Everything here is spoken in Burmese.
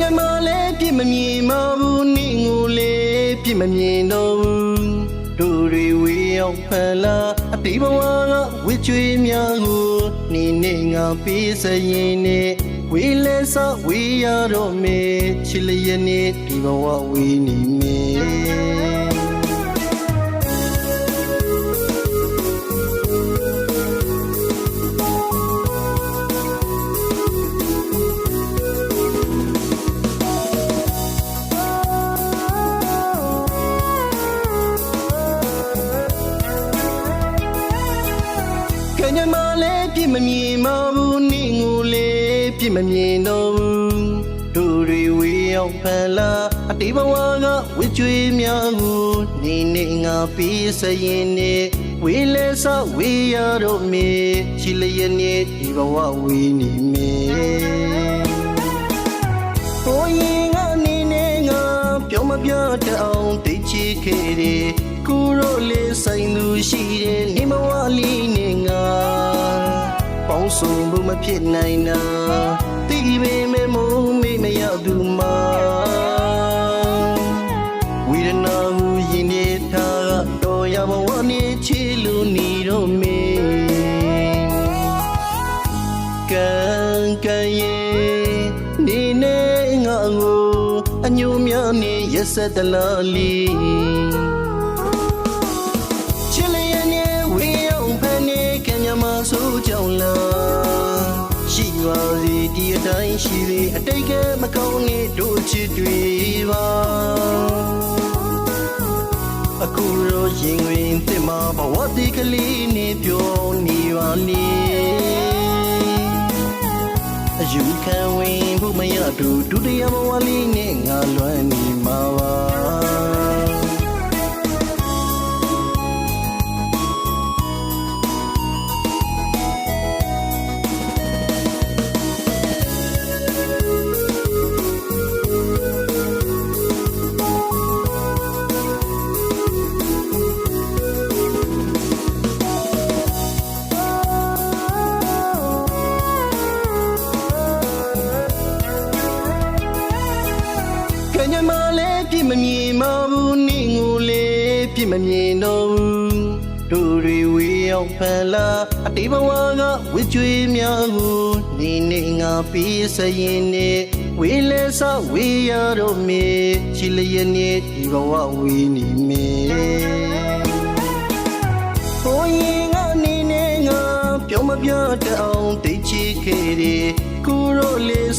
ညမလေးပြစ်မမြင်မဘူးနင့်ကိုလေးပြစ်မမြင်တော့ဘူးတို့တွေဝေးအောင်ဖန်လာအတိဘဝကဝစ်ကြွေးများကိုနေနေငါပေးစရင်နဲ့ဝေးလဲစဝေးရတော့မေချစ်လျက်နဲ့ဒီဘဝဝေးနေမေညမလေးပြစ်မမြင်မဘူးနင့်ကိုလေးပြစ်မမြင်တော့ဘူးတို့တွေဝေးအောင်ဖန်လာအတိဘဝကဝစ်ကြွေးများကိုနေနေငါပေးစရင်နဲ့ဝေးလဲစဝေးရတော့မေချစ်လျက်နဲ့ဒီဘဝဝေးနေမေဟိုရင်ကနေနေငါပြောမပြတအောင်တိတ်ချစ်ခဲ့တယ်ကိုရိုလေးဆိုင်သူရှိတယ်နေမဝလေးနဲ့ငါပေါင်းစုံဖို့မဖြစ်နိုင်တာတိပေမဲ့မုံမေ့မရောက်သူမှာဝိရဏဟူရင်နေထားတော့ရဘဝနေချီလူနေတော့မေကံကံရဲ့နေနေငါကိုအညိုများနေရက်ဆက်တလားလီဆိုကြောင်လာရှိပါစီဒီအတိုင်းရှိလေအတိတ်ကမကောင်းနေတို့ချစ်တွေပါအခုတော့ရင်ဝင်တင်မှာဘဝတိကလေးနေပြောနေပါလေအယူခံဝင်ဖို့မရတို့ဒုတိယဘဝလေးနဲ့ငါလွမ်းနေမှာပါညမလေးပြစ်မမြင်မဘူးနင့်ကိုလေးပြစ်မမြင်တော့ဘူးတို့တွေဝေးအောင်ဖန်လာအတိဘဝကဝစ်ကြွေးများကိုနေနေငါပေးစရင်နဲ့ဝေးလဲစဝေးရတော့မေချစ်လျက်နဲ့ဒီဘဝဝေးနေမေဟိုရင်ကနေနေငါပြောမပြတအောင်တိတ်ချစ်ခဲ့တယ်ကိုရိုလေး